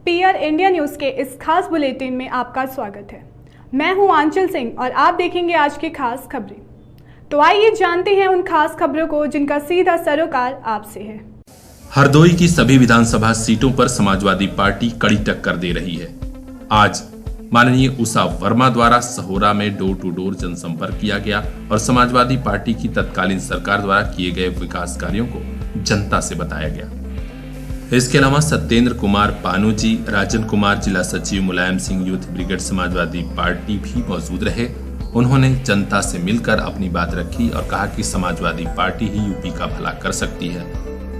PR India news के इस खास बुलेटिन में आपका स्वागत है। मैं हूं आंचल सिंह और आप देखेंगे आज की खास खबरें। तो आइए जानते हैं उन खास खबरों को जिनका सीधा सरोकार आपसे है। हरदोई की सभी विधानसभा सीटों पर समाजवादी पार्टी कड़ी टक्कर दे रही है। आज माननीय उषा वर्मा द्वारा सहोरा में डोर टू डोर जनसंपर्क किया गया और समाजवादी पार्टी की तत्कालीन सरकार द्वारा किए गए विकास कार्यों को जनता से बताया गया। इसके अलावा सत्येंद्र कुमार पानूजी, राजन कुमार जिला सचिव Mulayam Singh youth brigade Samajwadi party भी मौजूद रहे। उन्होंने जनता से मिलकर अपनी बात रखी और कहा कि समाजवादी पार्टी ही यूपी का भला कर सकती है।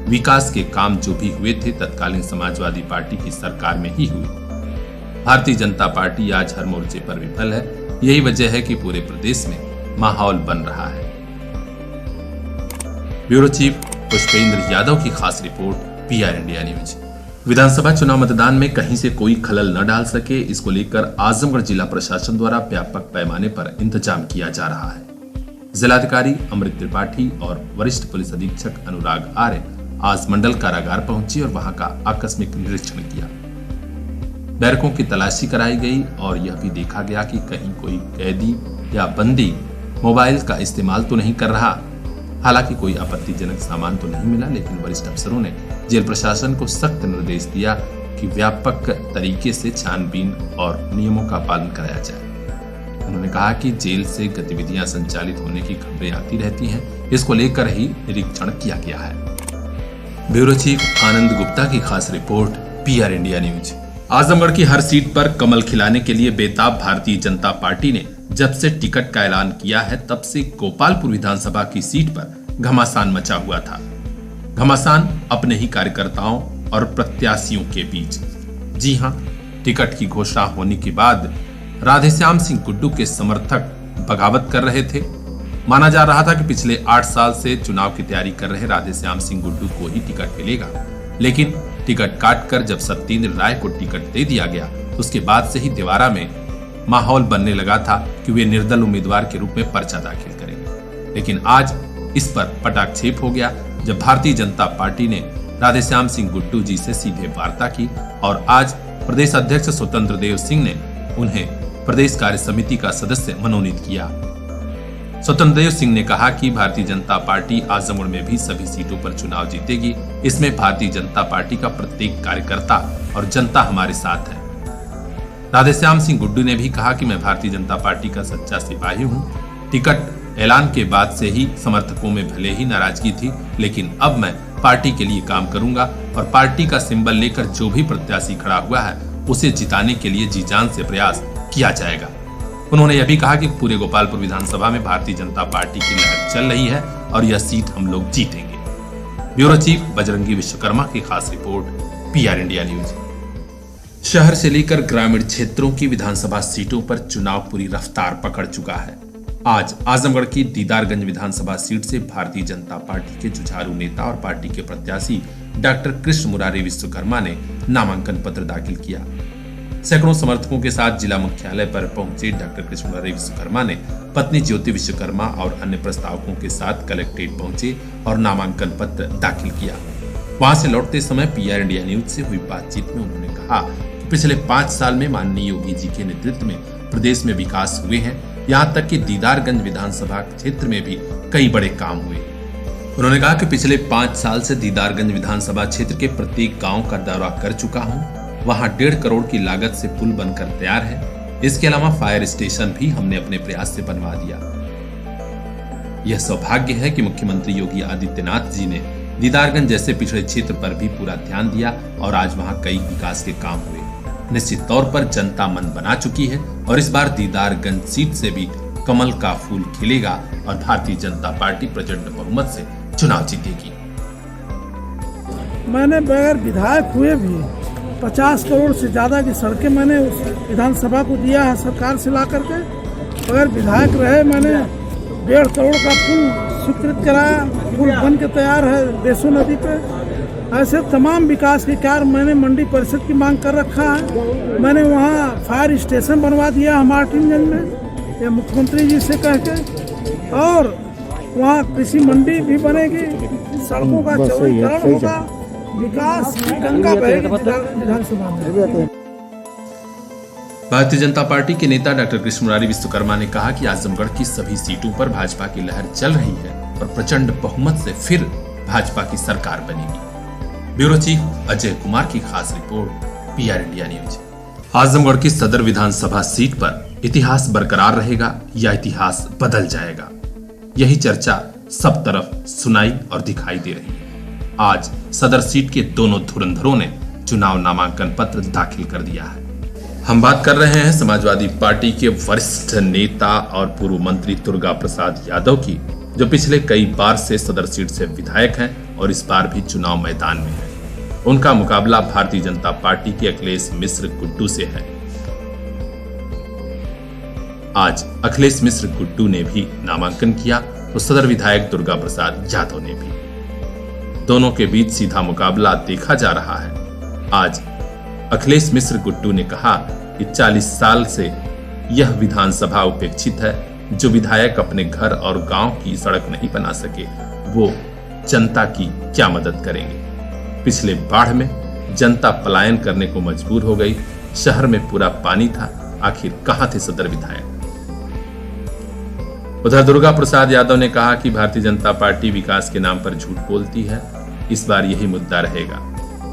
विकास के काम जो भी हुए थे तत्कालीन समाजवादी पार्टी की सरकार में ही हुए। भारतीय जनता पार्टी आज हर मोर्चे पर विफल है। यही वजह है कि पूरे प्रदेश में माहौल बन रहा है। ब्यूरो चीफ पुष्पेंद्र यादव की खास रिपोर्ट, पीआर इंडिया न्यूज। विधानसभा चुनाव मतदान में कहीं से कोई खलल न डाल सके, इसको लेकर आजमगढ़ जिला प्रशासन द्वारा व्यापक पैमाने पर इंतजाम किया जा रहा है। जिलाधिकारी अमृत त्रिपाठी और वरिष्ठ पुलिस अधीक्षक अनुराग आर्य आज मंडल कारागार पहुंचे और वहां का आकस्मिक निरीक्षण किया। बैरकों की तलाशी कराई गई और यह भी देखा गया कि कहीं कोई कैदी या बंदी मोबाइल का इस्तेमाल तो नहीं कर रहा। हालांकि कोई आपत्तिजनक सामान तो नहीं मिला, लेकिन वरिष्ठ अफसरों ने जेल प्रशासन को सख्त निर्देश दिया कि व्यापक तरीके से छानबीन और नियमों का पालन कराया जाए। उन्होंने कहा कि जेल से गतिविधियां संचालित होने की खबरें आती रहती हैं, इसको लेकर ही निरीक्षण किया गया है। ब्यूरो चीफ आनंद गुप्ता की खास report, PR India news. Azamgarh की हर सीट पर कमल खिलाने के लिए बेताब भारतीय जनता पार्टी ने जब से टिकट का ऐलान किया है तब से गोपालपुर विधानसभा की सीट पर घमासान मचा हुआ था। घमासान अपने ही कार्यकर्ताओं और प्रत्याशियों के बीच। जी हां, टिकट की घोषणा होने के बाद राधेश्याम सिंह गुड्डू के समर्थक बगावत कर रहे थे। माना जा रहा था कि पिछले 8 साल से चुनाव की तैयारी कर रहे राधेश्याम सिंह गुड्डू को ही टिकट मिलेगा, लेकिन टिकट काटकर जब सत्येंद्र राय को टिकट दे दिया गया उसके बाद से ही दिवारा में माहौल बनने लगा था कि वे निर्दल उम्मीदवार के रूप में पर्चा दाखिल करेंगे। लेकिन आज इस पर पटाक्षेप हो गया जब भारतीय जनता पार्टी ने राधेश्याम सिंह गुड्डू जी से सीधे वार्ता की और आज प्रदेश अध्यक्ष स्वतंत्र देव सिंह ने उन्हें प्रदेश कार्य समिति का सदस्य मनोनीत किया। स्वतंत्र देव सिंह ने कहा कि भारतीय जनता पार्टी आजमगढ़ में भी सभी सीटों पर चुनाव जीतेगी। इसमें भारतीय जनता पार्टी का प्रत्येक कार्यकर्ता और जनता हमारे साथ है। राधेश्याम सिंह गुड्डू ने भी कहा कि मैं भारतीय जनता पार्टी का सच्चा सिपाही हूं। टिकट ऐलान के बाद से ही समर्थकों में भले ही नाराजगी थी, लेकिन अब मैं पार्टी के लिए काम करूंगा और पार्टी का सिंबल लेकर जो भी प्रत्याशी खड़ा हुआ है उसे जिताने के लिए जी जान से प्रयास किया जाएगा। उन्होंने यह भी कहा कि पूरे गोपालपुर विधानसभा में भारतीय जनता पार्टी की लहर चल रही है और यह सीट हम लोग जीतेंगे। ब्यूरो चीफ बजरंगी विश्वकर्मा की खास रिपोर्ट, पीआर इंडिया न्यूज। शहर से लेकर ग्रामीण क्षेत्रों की विधानसभा सीटों पर चुनाव पूरी रफ्तार पकड़ चुका है। आज आजमगढ़ की दीदारगंज विधानसभा सीट से भारतीय जनता पार्टी के जुझारू नेता और पार्टी के प्रत्याशी डॉक्टर कृष्ण मुरारी विश्वकर्मा ने नामांकन पत्र दाखिल किया। सैकड़ों समर्थकों के साथ जिला मुख्यालय पर पहुंचे डॉक्टर कृष्ण मुरारी विश्वकर्मा ने पत्नी ज्योति विश्वकर्मा और अन्य प्रस्तावकों के साथ कलेक्ट्रेट पहुंचे और नामांकन पत्र दाखिल किया। वहां से लौटते समय पीआर इंडिया न्यूज से हुई बातचीत में उन्होंने कहा कि पिछले 5 साल में माननीय योगी जी के नेतृत्व में प्रदेश में विकास हुए हैं। यहाँ तक कि दीदारगंज विधानसभा क्षेत्र में भी कई बड़े काम हुए। उन्होंने कहा कि पिछले 5 साल से दीदारगंज विधानसभा क्षेत्र के प्रत्येक गांव का दौरा कर चुका हूँ। वहाँ 1.5 करोड़ की लागत से पुल बनकर तैयार है। इसके अलावा फायर स्टेशन भी हमने अपने प्रयास से बनवा दिया। यह सौभाग्य है कि मुख्यमंत्री योगी आदित्यनाथ जी ने दीदारगंज जैसे पिछड़े क्षेत्र पर भी पूरा ध्यान दिया और आज वहाँ कई विकास के काम हुए। निश्चित तौर पर जनता मन बना चुकी है और इस बार दीदारगंज सीट से भी कमल का फूल खिलेगा और भारतीय जनता पार्टी प्रचंड बहुमत से चुनाव जीतेगी। मैंने बगैर विधायक हुए भी 50 करोड़ से ज़्यादा की सड़कें मैंने उस विधानसभा को दिया है सरकार से ला करके। बगैर विधायक रहे मैंने 1.5 करोड़ का पुल स्वीकृत कराया, पुल बन के तैयार है बेसो नदी पे। ऐसे तमाम विकास के कार्य मैंने मंडी परिषद की मांग कर रखा है। मैंने वहाँ फायर स्टेशन बनवा दिया हमारटिनगंज में, ये मुख्यमंत्री जी से कह के, और वहाँ कृषि मंडी भी बनेगी, सड़कों का चौड़ीकरण होगा विकास की गंगा बहेगी विधानसभा में। भारतीय जनता पार्टी के नेता डॉक्टर कृष्ण मुरारी विश्वकर्मा ने कहा कि आजमगढ़ की सभी सीटों पर भाजपा की लहर चल रही है और प्रचंड बहुमत से फिर भाजपा की सरकार बनेगी। ब्यूरो चीफ अजय कुमार की खास report, PR India news. Azamgarh की सदर विधानसभा सीट पर इतिहास बरकरार रहेगा या इतिहास बदल जाएगा, यही चर्चा सब तरफ सुनाई और दिखाई दे रही है। आज सदर सीट के दोनों धुरंधरों ने चुनाव नामांकन पत्र दाखिल कर दिया है। हम बात कर रहे हैं समाजवादी पार्टी के वरिष्ठ नेता और पूर्व मंत्री दुर्गा प्रसाद यादव की, जो पिछले कई बार से सदर सीट से विधायक हैं और इस बार भी चुनाव मैदान में हैं। उनका मुकाबला भारतीय जनता पार्टी के अखिलेश मिश्र गुड्डू से है। आज अखिलेश मिश्र गुड्डू ने भी नामांकन किया तो सदर विधायक दुर्गा प्रसाद यादव ने भी। दोनों के बीच सीधा मुकाबला देखा जा रहा है। आज अखिलेश मिश्र गुड्डू ने कहा कि 40 साल से यह विधानसभा उपेक्षित है। जो विधायक अपने घर और गांव की सड़क नहीं बना सके, वो जनता की क्या मदद करेंगे। पिछले बाढ़ में जनता पलायन करने को मजबूर हो गई, शहर में पूरा पानी था, आखिर कहां थे सदर विधायक। उधर दुर्गा प्रसाद यादव ने कहा कि भारतीय जनता पार्टी विकास के नाम पर झूठ बोलती है, इस बार यही मुद्दा रहेगा।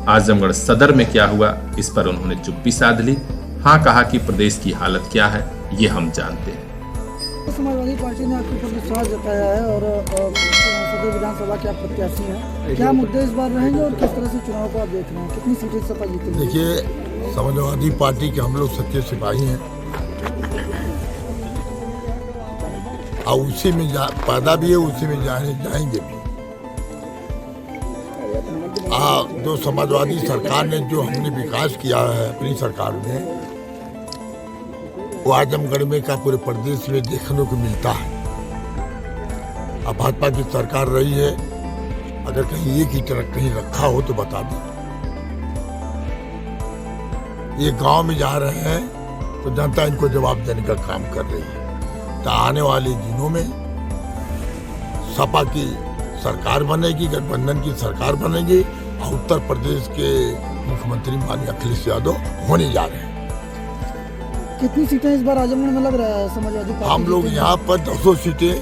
आजमगढ़ सदर में क्या हुआ, इस पर उन्होंने चुप्पी साध ली। हाँ कहा कि प्रदेश की हालत क्या है ये हम जानते हैं। समाजवादी पार्टी ने आपके ऊपर विश्वास जताया है और सदर विधानसभा के आप प्रत्याशी हैं, क्या मुद्दे इस बार रहेंगे और किस तरह से चुनाव को आप देख रहे हैं, कितनी सीटें सपा जीतेंगे? देखिए, समाजवादी पार्टी के हम लोग सच्चे सिपाही हैं और उसी में पैदा भी है, उसी में जाएंगे भी। जो समाजवादी सरकार ने जो हमने विकास किया है अपनी सरकार में, वो आजमगढ़ में का पूरे प्रदेश में देखने को मिलता है। अब भाजपा की सरकार रही है, अगर कहीं एक ही ट्रक कहीं रखा हो तो बता दें। ये गांव में जा रहे हैं तो जनता इनको जवाब देने का काम कर रही है। तो आने वाले दिनों में सपा की सरकार बनेगी, गठबंधन की सरकार बनेगी और उत्तर प्रदेश के मुख्यमंत्री माननीय अखिलेश यादव होने जा रहे हैं। कितनी सीटें इस बार आजमगढ़ में लग रहा है समाजवादी पार्टी? हम लोग यहाँ पर 200 सीटें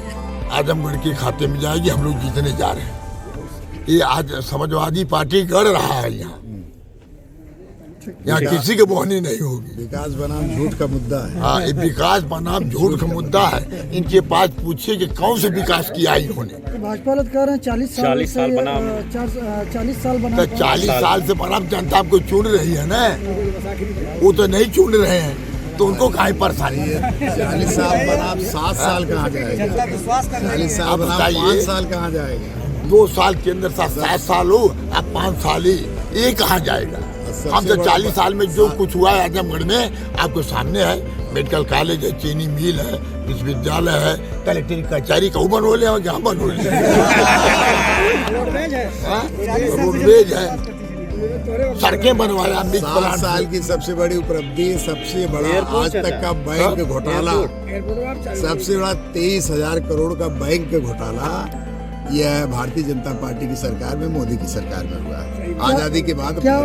आजमगढ़ के खाते में जाएगी, हम लोग जीतने जा रहे हैं। ये आज समाजवादी पार्टी गढ़ रहा है यहाँ किसी के बोहनी नहीं होगी। विकास बनाम झूठ का मुद्दा है। हाँ, ये विकास बनाम झूठ का मुद्दा है। इनके पास पूछिए कि कौन से विकास किया इन्होंने। तो भाजपा वाले कह रहे हैं 40 साल बनाम 40 साल से बनाम जनता आपको चुन रही है ना, वो तो नहीं चुन रहे हैं तो उनको काहे परेशानी है। 40 साल बनाम 7 साल कहाँ जाएगा? 40 साल बनाम 5 साल कहाँ जाएगा? 2 साल के अंदर 7 साल हो, अब 5 साल ही, ये कहाँ जाएगा? हम तो 40 साल में जो कुछ हुआ है आजमगढ़ में आपको सामने है। मेडिकल कॉलेज है, चीनी मिल है, विश्वविद्यालय है, कलेक्टर कचहरी कहूँ बनोले हैं, क्या बनोले रोडवेज है, सड़कें बनवाया। 7 साल की सबसे बड़ी उपलब्धि, सबसे बड़ा आज तक का बैंक घोटाला, सबसे बड़ा 23,000 करोड़ का बैंक घोटाला यह भारतीय जनता पार्टी की सरकार में, मोदी की सरकार में हुआ है। आजादी के बाद क्या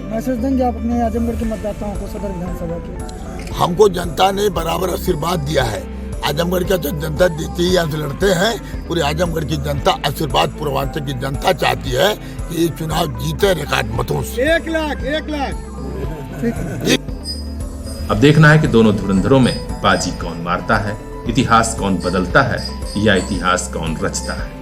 मैसेज देंगे आप अपने आजमगढ़ के मतदाताओं को सदर विधानसभा के? हमको जनता ने बराबर आशीर्वाद दिया है। आजमगढ़ का जो जनता देती है, यहाँ से लड़ते हैं, पूरे आजमगढ़ की जनता आशीर्वाद, पूर्वांचल की जनता चाहती है कि ये चुनाव जीते रिकॉर्ड मतों से। 1 लाख। अब देखना है कि दोनों धुरंधरों में बाजी कौन मारता है, इतिहास कौन बदलता है या इतिहास कौन रचता है।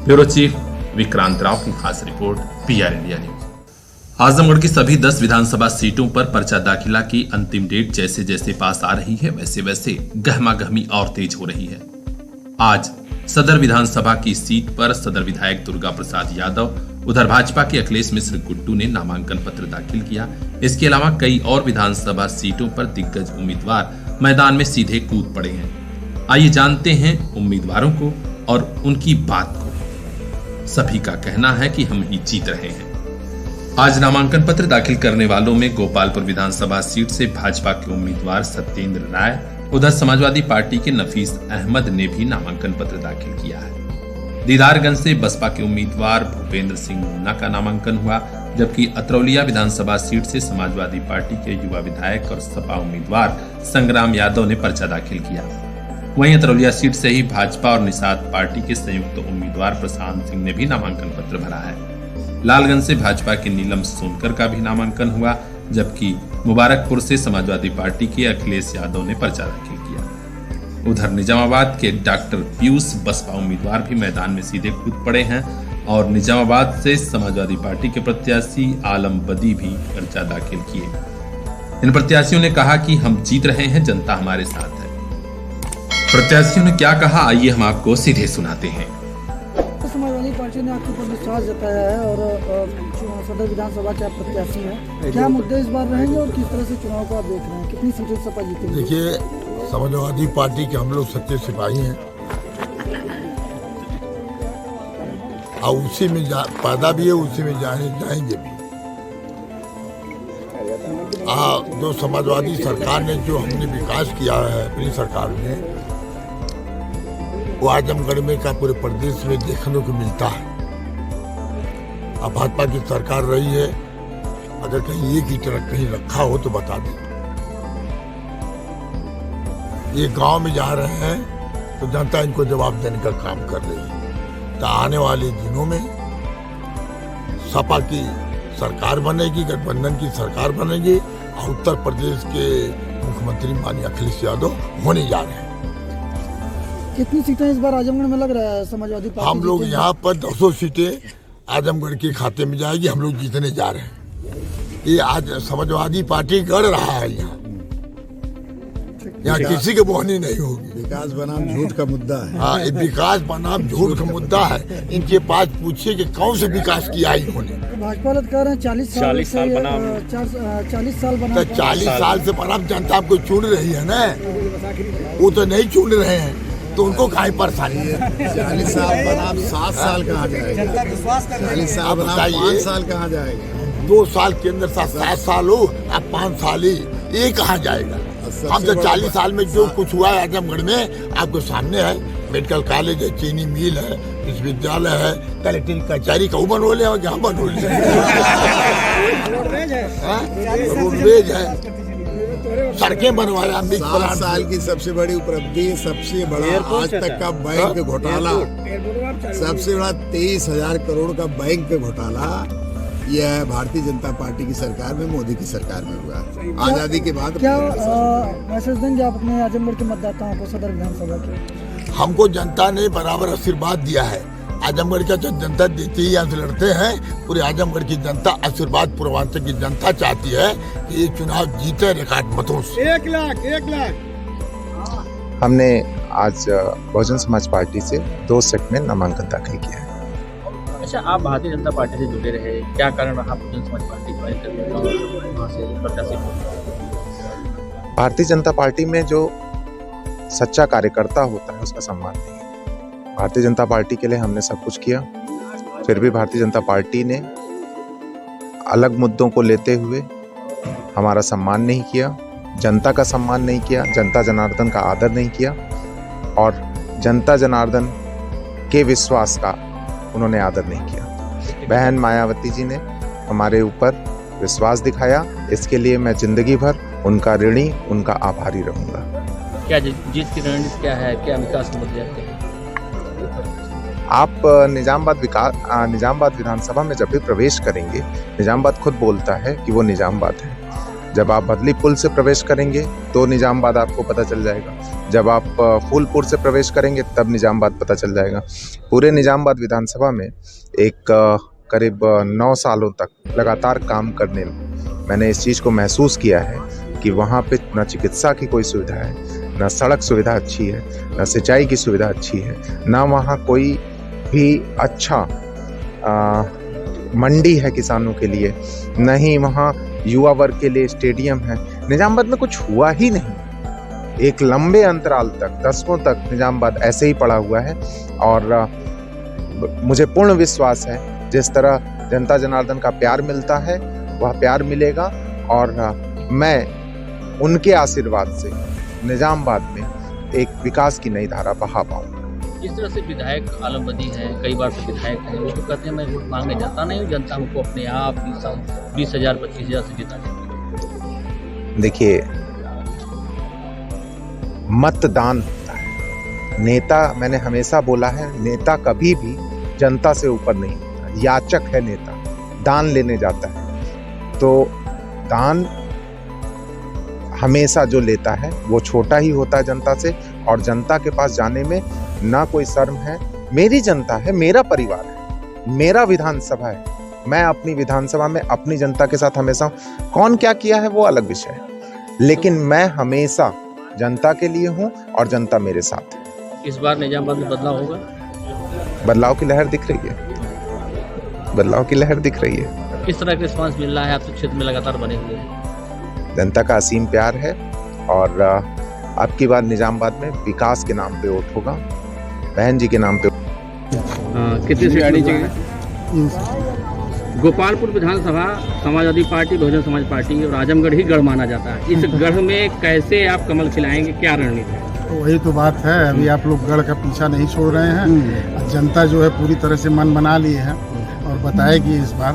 ब्यूरो चीफ विक्रांत राव की खास report, PR India news. Azamgarh की सभी 10 विधानसभा सीटों पर पर्चा दाखिला की अंतिम डेट जैसे जैसे पास आ रही है, वैसे वैसे गहमागहमी और तेज हो रही है। आज सदर विधानसभा की सीट पर सदर विधायक दुर्गा प्रसाद यादव, उधर भाजपा के अखिलेश मिश्र गुड्डू ने नामांकन पत्र दाखिल किया। इसके अलावा कई और विधानसभा सीटों पर दिग्गज उम्मीदवार मैदान में सीधे कूद पड़े हैं। आइए जानते हैं उम्मीदवारों को और उनकी बात को। सभी का कहना है कि हम ही जीत रहे हैं। आज नामांकन पत्र दाखिल करने वालों में गोपालपुर विधानसभा सीट से भाजपा के उम्मीदवार सत्येंद्र राय, उधर समाजवादी पार्टी के नफीस अहमद ने भी नामांकन पत्र दाखिल किया है। दीदारगंज से बसपा के उम्मीदवार भूपेंद्र सिंह मुन्ना का नामांकन हुआ, जबकि अतरौलिया विधानसभा सीट से समाजवादी पार्टी के युवा विधायक और सपा उम्मीदवार संग्राम यादव ने पर्चा दाखिल किया। वहीं अतरौलिया सीट से ही भाजपा और निषाद पार्टी के संयुक्त उम्मीदवार प्रशांत सिंह ने भी नामांकन पत्र भरा है। लालगंज से भाजपा के नीलम सोनकर का भी नामांकन हुआ, जबकि मुबारकपुर से समाजवादी पार्टी के अखिलेश यादव ने पर्चा दाखिल किया। उधर निजामाबाद के डॉक्टर पीयूष बसपा उम्मीदवार भी मैदान में सीधे कूद पड़े हैं और निजामाबाद से समाजवादी पार्टी के प्रत्याशी आलम बदी भी पर्चा दाखिल किए। इन प्रत्याशियों ने कहा कि हम जीत रहे हैं, जनता हमारे साथ है। प्रत्याशियों ने क्या कहा, आइए हम आपको सीधे सुनाते हैं। समाजवादी पार्टी ने आपके ऊपर विश्वास जताया है और सदर विधानसभा के आप प्रत्याशी हैं, क्या मुद्दे इस बार रहेंगे और किस तरह से चुनाव को आप देख रहे हैं, कितनी सीटें सपा जीतेगी? देखिए, समाजवादी पार्टी के हम लोग सच्चे सिपाही हैं और उसी में पैदा भी है, उसी में जाएंगे भी। जो समाजवादी सरकार ने जो हमने विकास किया है अपनी सरकार में, वो आजमगढ़ में का पूरे प्रदेश में देखने को मिलता है। अब भाजपा की सरकार रही है, अगर कहीं एक ही ट्रक कहीं रखा हो तो बता दें। ये गांव में जा रहे हैं तो जनता इनको जवाब देने का काम कर रही है। तो आने वाले दिनों में सपा की सरकार बनेगी, गठबंधन की सरकार बनेगी और उत्तर प्रदेश के मुख्यमंत्री माननीय अखिलेश यादव होने जा रहे हैं। कितनी सीटें इस बार आजमगढ़ में लग रहा है समाजवादी पार्टी? हम लोग यहाँ पर 200 सीटें आजमगढ़ के खाते में जाएगी, हम लोग जीतने जा रहे हैं। ये आज समाजवादी पार्टी गढ़ रहा है यहाँ किसी के बोहनी नहीं होगी। विकास बनाम झूठ का मुद्दा है। हाँ, ये विकास बनाम झूठ का मुद्दा है। इनके पास पूछिए कि कौन से विकास किया इन्होंने। भाजपा वाले कह रहे हैं 40 साल बनाम 40 साल से बनाम जनता आपको चुन रही है ना, वो तो नहीं चुन रहे हैं, तो उनको काहे परेशानी है? 40 साल बनाम 7 साल कहाँ जाएगा? 40 साल बनाम 5 साल कहाँ जाएगा? 2 साल के अंदर 7 साल हो, अब 5 साल ही, ये कहाँ जाएगा? हम तो 40 साल में जो कुछ हुआ है आजमगढ़ में आपको सामने है। मेडिकल कॉलेज है, चीनी मिल है, विश्वविद्यालय है, कलेक्टर कचहरी कहूँ बनोले और जहाँ बनोले, रोडवेज है, सड़कें बनवाया। 7 साल की सबसे बड़ी उपलब्धि, सबसे बड़ा आज तक का बैंक घोटाला, सबसे बड़ा 23,000 करोड़ का बैंक घोटाला यह भारतीय जनता पार्टी की सरकार में, मोदी की सरकार में हुआ। आजादी के बाद क्या मैसेज देंगे आप अपने आजमगढ़ के मतदाताओं को सदर विधानसभा के? हमको जनता ने बराबर आशीर्वाद दिया है। आजमगढ़ का जो जनता देती है, यहाँ से लड़ते हैं, पूरे आजमगढ़ की जनता आशीर्वाद, पूर्वांचल की जनता चाहती है कि ये चुनाव जीते रिकॉर्ड मतों से। 1 लाख। हमने आज बहुजन समाज पार्टी से 2 सेट में नामांकन दाखिल किया है। अच्छा, आप भारतीय जनता पार्टी से जुड़े रहे, क्या कारण रहा बहुजन समाज पार्टी ज्वाइन करने का और वहाँ से प्रत्याशी? भारतीय जनता पार्टी में जो सच्चा कार्यकर्ता होता है उसका सम्मान नहीं है। भारतीय जनता पार्टी के लिए हमने सब कुछ किया, फिर भी भारतीय जनता पार्टी ने अलग मुद्दों को लेते हुए हमारा सम्मान नहीं किया, जनता का सम्मान नहीं किया, जनता जनार्दन का आदर नहीं किया और जनता जनार्दन के विश्वास का उन्होंने आदर नहीं किया। बहन मायावती जी ने हमारे ऊपर विश्वास दिखाया, इसके लिए मैं जिंदगी भर उनका ऋणी, उनका आभारी रहूंगा। क्या जीत की रणनीति क्या है, क्या विकास मुद्दे हैं? आप निजामाबाद विधानसभा में जब भी प्रवेश करेंगे, निजामाबाद खुद बोलता है कि वो निजामाबाद है। जब आप बदली पुल से प्रवेश करेंगे तो निजामाबाद आपको पता चल जाएगा, जब आप फूलपुर से प्रवेश करेंगे तब निजामाबाद पता चल जाएगा। पूरे निजामाबाद विधानसभा में एक करीब 9 सालों तक लगातार काम करने में मैंने इस चीज़ को महसूस किया है कि वहाँ पे न चिकित्सा की कोई सुविधा है, न सड़क सुविधा अच्छी है, न सिंचाई की सुविधा अच्छी है, न वहाँ कोई भी अच्छा मंडी है किसानों के लिए, न ही वहाँ युवा वर्ग के लिए स्टेडियम है। निजामाबाद में कुछ हुआ ही नहीं। एक लंबे अंतराल तक, दशकों तक निजामाबाद ऐसे ही पड़ा हुआ है और मुझे पूर्ण विश्वास है जिस तरह जनता जनार्दन का प्यार मिलता है वह प्यार मिलेगा और मैं उनके आशीर्वाद से निजामाबाद में एक विकास की नई धारा बहा पाऊंगा। जिस तरह से विधायक आलमबदी हैं, कई बार से विधायक हैं, वो तो कहते हैं मैं वोट मांगने जाता नहीं हूँ, जनता हमको अपने आप 20,000 25,000 से जिता देती। देखिए, मतदान होता है, नेता, मैंने हमेशा बोला है, नेता कभी भी जनता से ऊपर नहीं होता, याचक है नेता, दान लेने जाता है। तो दान हमेशा जो लेता है वो छोटा ही होता है जनता से, और जनता के पास जाने में ना कोई शर्म है। मेरी जनता है, मेरा परिवार है, मेरा विधानसभा है, मैं अपनी विधानसभा में अपनी जनता के साथ हमेशा हूं। कौन क्या किया है वो अलग विषय है, लेकिन मैं हमेशा जनता के लिए हूं और जनता मेरे साथ है। इस बार निजामाबाद में बदलाव होगा? बदलाव की लहर दिख रही है, बदलाव की लहर दिख रही है। किस तरह का रिस्पांस मिल रहा है? आप तो क्षेत्र में लगातार बने हुए हैं। जनता का असीम प्यार है, और अब की बार निजामाबाद में विकास के नाम पे वोट होगा, बहन जी के नाम पे। कितनी सीट आनी चाहिए? गोपालपुर विधानसभा समाजवादी पार्टी, बहुजन समाज पार्टी और आजमगढ़ ही गढ़ माना जाता है। इस गढ़ में कैसे आप कमल खिलाएंगे, क्या रणनीति है? वही तो बात है, अभी आप लोग गढ़ का पीछा नहीं छोड़ रहे हैं। जनता जो है पूरी तरह से मन बना ली है और बताएगी इस बार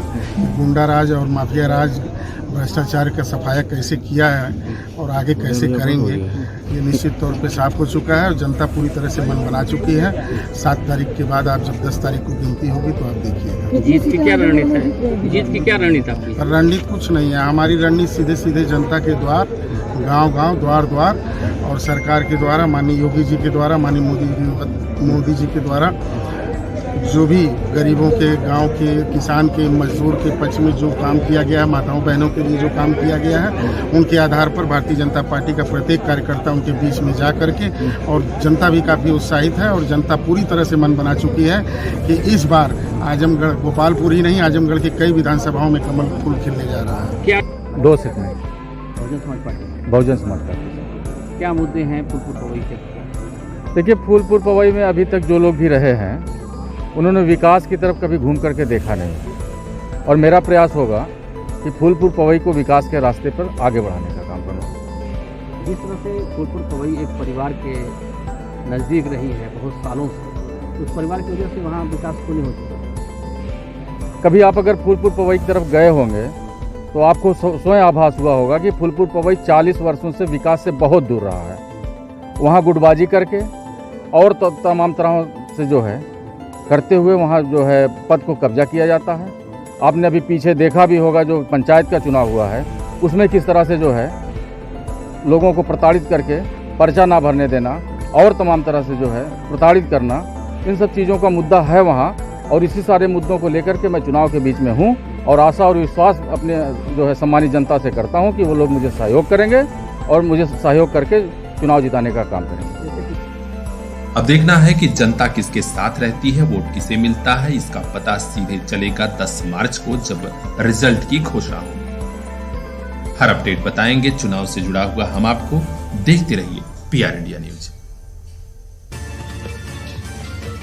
गुंडा राज और माफिया राज, भ्रष्टाचार का सफाया कैसे किया है और आगे कैसे करेंगे, ये निश्चित तौर पे साफ हो चुका है और जनता पूरी तरह से मन बना चुकी है। 7 तारीख के बाद, आप जब 10 तारीख को गिनती होगी तो आप देखिएगा। जीत की क्या रणनीति है? जीत की क्या रणनीति आपकी? रणनीति कुछ नहीं है, हमारी रणनीति सीधे सीधे जनता के द्वार, गांव-गांव, द्वार-द्वार, और सरकार के द्वारा, माननीय योगी जी के द्वारा, माननीय मोदी जी के द्वारा, जो भी गरीबों के, गांव के, किसान के, मजदूर के पक्ष में जो काम किया गया है, माताओं बहनों के लिए जो काम किया गया है, उनके आधार पर भारतीय जनता पार्टी का प्रत्येक कार्यकर्ता उनके बीच में जा करके, और जनता भी काफ़ी उत्साहित है और जनता पूरी तरह से मन बना चुकी है कि इस बार आजमगढ़, गोपालपुर ही नहीं, आजमगढ़ के कई विधानसभाओं में कमल फूल खिलने जा रहा है। क्या 2 सीट में बहुजन समाज पार्टी? बहुजन समाज पार्टी। क्या मुद्दे हैं फूलपुर पवई के? देखिए, फूलपुर पवई में अभी तक जो लोग भी रहे हैं, उन्होंने विकास की तरफ कभी घूम करके देखा नहीं, और मेरा प्रयास होगा कि फूलपुर पवई को विकास के रास्ते पर आगे बढ़ाने का काम करना। जिस तरह से फूलपुर पवई एक परिवार के नज़दीक रही है बहुत सालों से, उस परिवार की वजह से वहाँ विकास क्यों नहीं होता? कभी आप अगर फूलपुर पवई की तरफ गए होंगे तो आपको स्वयं आभास हुआ होगा कि फूलपुर पवई 40 वर्षों से विकास से बहुत दूर रहा है। वहाँ गुटबाजी करके और तमाम तरह से जो है करते हुए वहाँ जो है पद को कब्जा किया जाता है। आपने अभी पीछे देखा भी होगा, जो पंचायत का चुनाव हुआ है उसमें किस तरह से जो है लोगों को प्रताड़ित करके पर्चा ना भरने देना और तमाम तरह से जो है प्रताड़ित करना, इन सब चीज़ों का मुद्दा है वहाँ। और इसी सारे मुद्दों को लेकर के मैं चुनाव के बीच में हूँ, और आशा और विश्वास अपने जो है सम्मानित जनता से करता हूँ कि वो लोग मुझे सहयोग करेंगे और मुझे सहयोग करके चुनाव जिताने का काम करेंगे। अब देखना है कि जनता किसके साथ रहती है, वोट किसे मिलता है, इसका पता सीधे चलेगा 10 मार्च को, जब रिजल्ट की घोषणा होगी। हर अपडेट बताएंगे चुनाव से जुड़ा हुआ हम आपको। देखते रहिए PR इंडिया न्यूज।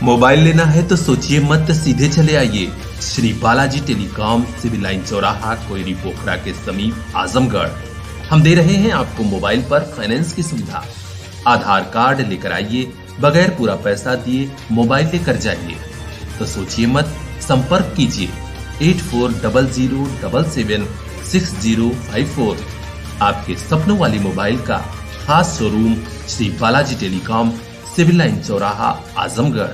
मोबाइल लेना है तो सोचिए मत, सीधे चले आइए Shri Balaji telecom, civil line चौराहा, कोयरी पोखरा के समीप, आजमगढ़। हम दे रहे हैं आपको मोबाइल पर फाइनेंस की सुविधा। आधार कार्ड लेकर आइए, बगैर पूरा पैसा दिए मोबाइल लेकर जाइए। तो सोचिए मत, संपर्क कीजिए 8400776054। आपके सपनों वाली मोबाइल का खास showroom Shri Balaji telecom, civil line चौराहा, आजमगढ़।